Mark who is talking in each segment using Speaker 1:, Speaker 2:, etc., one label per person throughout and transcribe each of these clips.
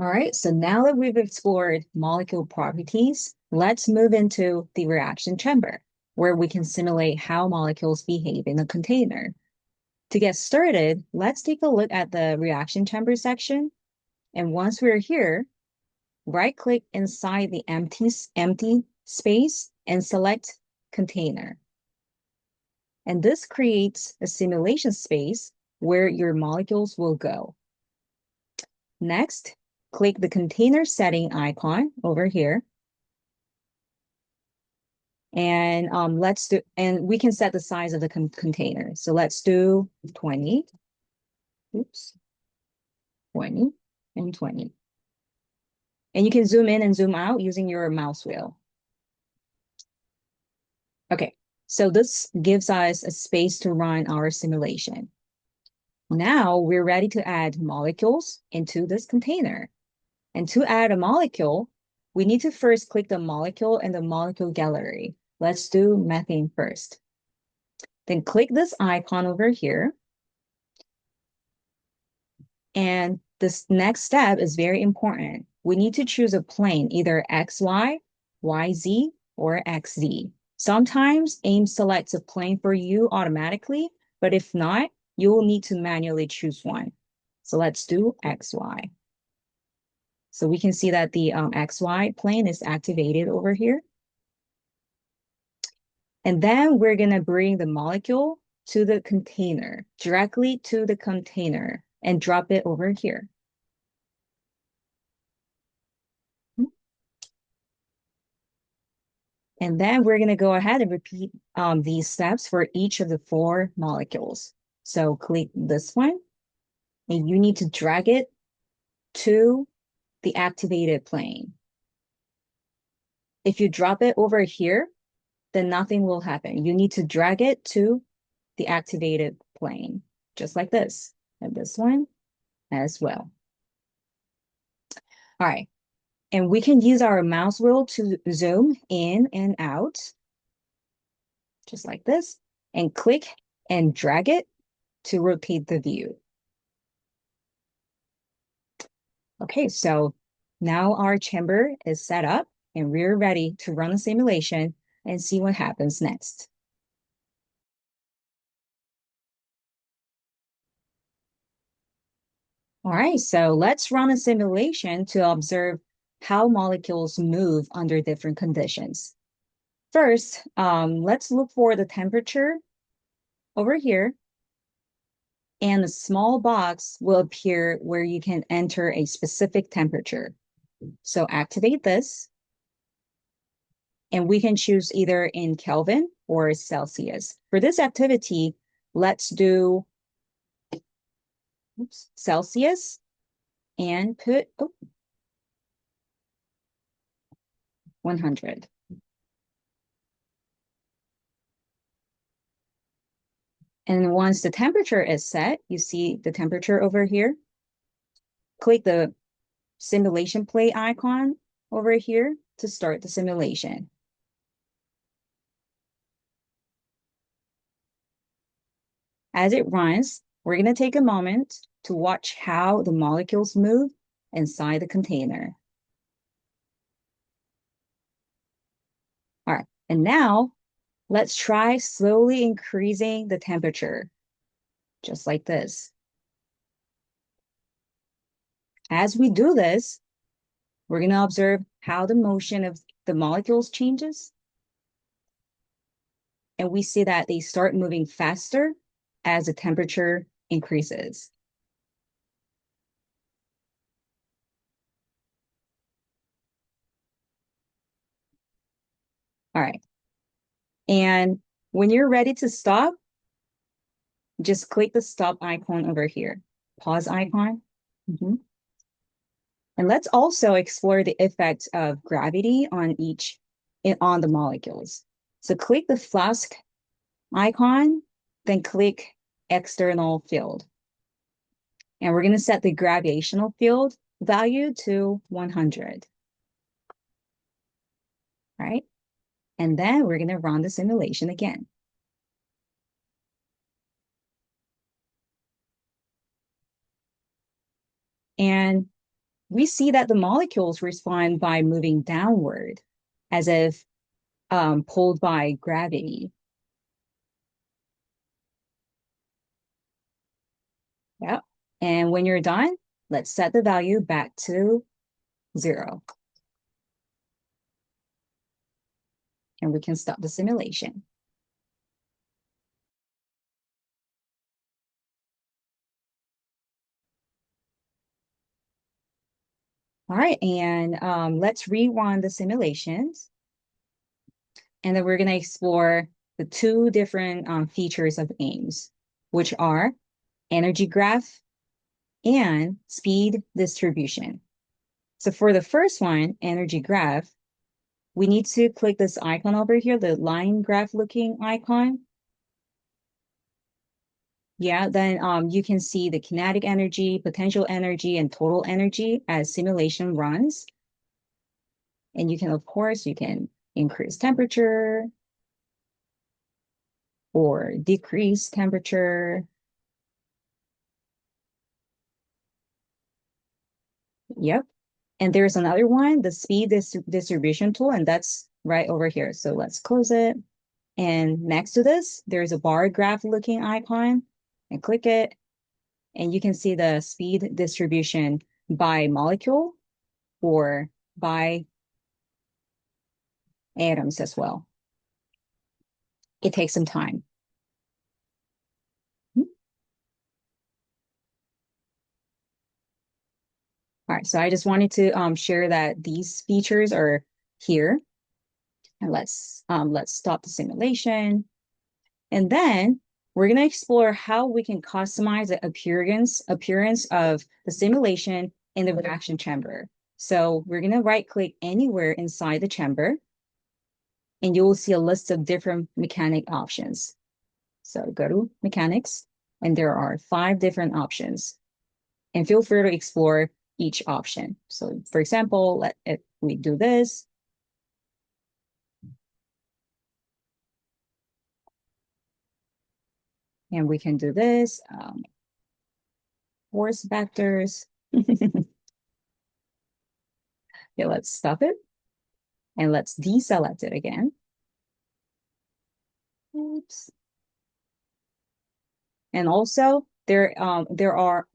Speaker 1: All right, so now that we've explored molecule properties, let's move into the reaction chamber, where we can simulate how molecules behave in a container. To get started, let's take a look at the reaction chamber section. And once we're here, right-click inside the empty space and select Container. And this creates a simulation space where your molecules will go. Next, click the container setting icon over here. And we can set the size of the container. So let's do 20. Oops, 20 and 20. And you can zoom in and zoom out using your mouse wheel. Okay, so this gives us a space to run our simulation. Now we're ready to add molecules into this container. And to add a molecule, we need to first click the molecule in the molecule gallery. Let's do methane first. Then click this icon over here. And this next step is very important. We need to choose a plane, either XY, YZ, or XZ. Sometimes AIM selects a plane for you automatically, but if not, you will need to manually choose one. So let's do XY. So we can see that the XY plane is activated over here. And then we're going to bring the molecule to the container, directly to the container, and drop it over here. And then we're going to go ahead and repeat these steps for each of the 4 molecules. So click this one, and you need to drag it to the activated plane. If you drop it over here, then nothing will happen. You need to drag it to the activated plane, just like this, and this one as well. All right, and we can use our mouse wheel to zoom in and out, just like this, and click and drag it to rotate the view. Okay, so now our chamber is set up and we're ready to run the simulation and see what happens next. All right, so let's run a simulation to observe how molecules move under different conditions. First, let's look for the temperature over here, and a small box will appear where you can enter a specific temperature. So activate this, and we can choose either in Kelvin or Celsius. For this activity, let's do Celsius and put 100. And once the temperature is set, you see the temperature over here. Click the simulation play icon over here to start the simulation. As it runs, we're going to take a moment to watch how the molecules move inside the container. All right, and now let's try slowly increasing the temperature, just like this. As we do this, we're going to observe how the motion of the molecules changes. And we see that they start moving faster as the temperature increases. All right. And when you're ready to stop, just click the stop icon over here, pause icon. And let's also explore the effect of gravity on the molecules. So click the flask icon, then click external field. And we're going to set the gravitational field value to 100. Right? And then we're going to run the simulation again. And we see that the molecules respond by moving downward, as if pulled by gravity. Yep. And when you're done, let's set the value back to 0. And we can stop the simulation. All right, and let's rewind the simulations. And then we're going to explore the two different features of AIMS, which are energy graph and speed distribution. So for the first one, energy graph, we need to click this icon over here, the line graph looking icon. Yeah, then you can see the kinetic energy, potential energy, and total energy as simulation runs. And you can, of course, you can increase temperature or decrease temperature. Yep. And there's another one, the speed distribution tool, and that's right over here. So let's close it. And next to this, there's a bar graph looking icon, and click it. And you can see the speed distribution by molecule or by atoms as well. It takes some time. All right, so I just wanted to share that these features are here. And let's stop the simulation. And then we're going to explore how we can customize the appearance of the simulation in the reaction chamber. So we're going to right click anywhere inside the chamber, and you will see a list of different mechanic options. So go to mechanics, and there are 5 different options. And feel free to explore each option. So for example, if we do this, and we can do this, force vectors. Okay, let's stop it. And let's deselect it again. Oops. And also there are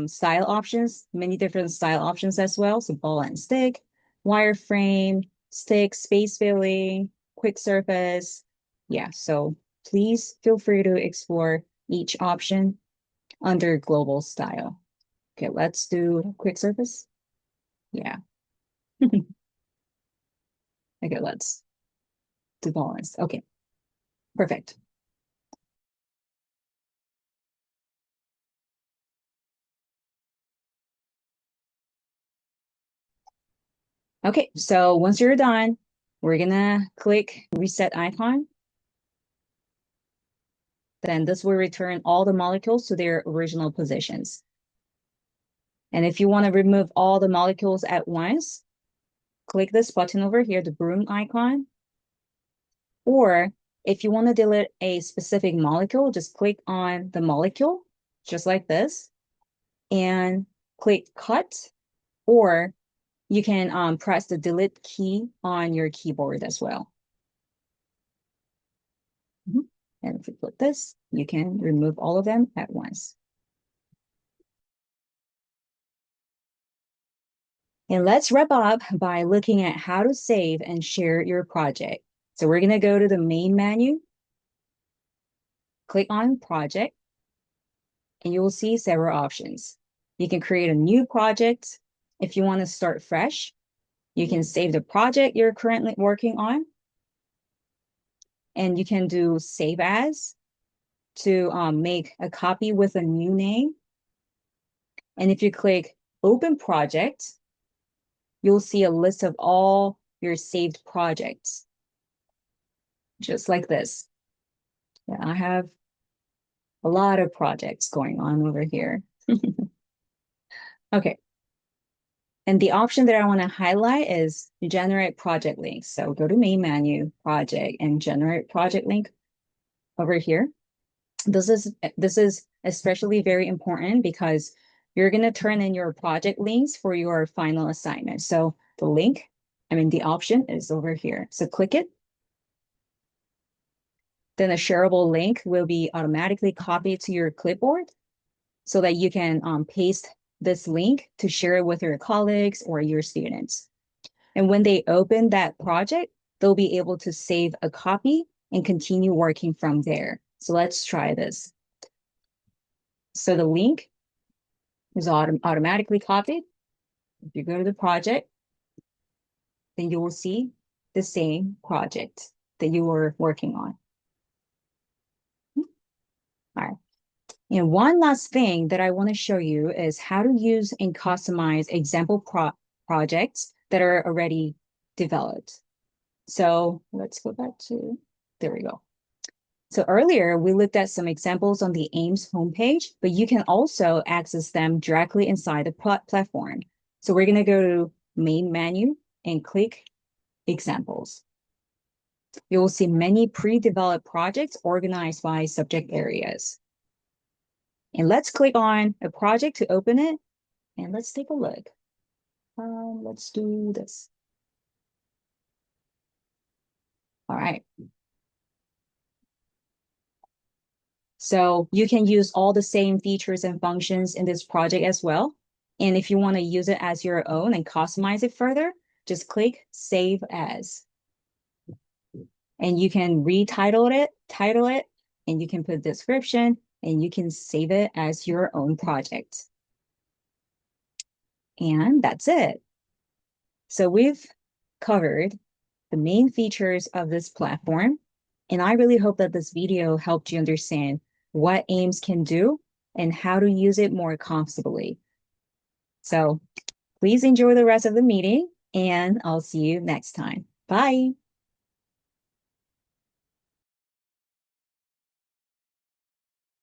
Speaker 1: style options, many different style options as well. So ball and stick, wireframe, stick, space filling, quick surface. Yeah, so please feel free to explore each option under global style. Okay, let's do quick surface. Yeah. Okay, let's do balance. Okay, perfect. Okay, so once you're done, we're gonna click reset icon. Then this will return all the molecules to their original positions. And if you want to remove all the molecules at once, click this button over here, the broom icon. Or if you want to delete a specific molecule, just click on the molecule, just like this, and click cut, or you can press the delete key on your keyboard as well. And if you click this, you can remove all of them at once. And let's wrap up by looking at how to save and share your project. So we're going to go to the main menu, click on project, and you will see several options. You can create a new project. If you want to start fresh, you can save the project you're currently working on. And you can do save as to make a copy with a new name. And if you click open project, you'll see a list of all your saved projects, just like this. Yeah, I have a lot of projects going on over here. Okay. And the option that I want to highlight is generate project links. So go to main menu, project, and generate project link over here. This is especially very important because you're going to turn in your project links for your final assignment. So the option is over here. So click it. Then a shareable link will be automatically copied to your clipboard so that you can paste this link to share it with your colleagues or your students. And when they open that project, they'll be able to save a copy and continue working from there. So let's try this. So the link is automatically copied. If you go to the project, then you will see the same project that you were working on. All right. And one last thing that I want to show you is how to use and customize example projects that are already developed. So let's go back to, there we go. So earlier we looked at some examples on the AIMS homepage, but you can also access them directly inside the platform. So we're going to go to main menu and click examples. You will see many pre-developed projects organized by subject areas. And let's click on a project to open it. And let's take a look. Let's do this. All right. So you can use all the same features and functions in this project as well. And if you want to use it as your own and customize it further, just click Save As. And you can title it, and you can put a description, and you can save it as your own project. And that's it. So we've covered the main features of this platform. And I really hope that this video helped you understand what AIMS can do and how to use it more comfortably. So please enjoy the rest of the meeting, and I'll see you next time. Bye.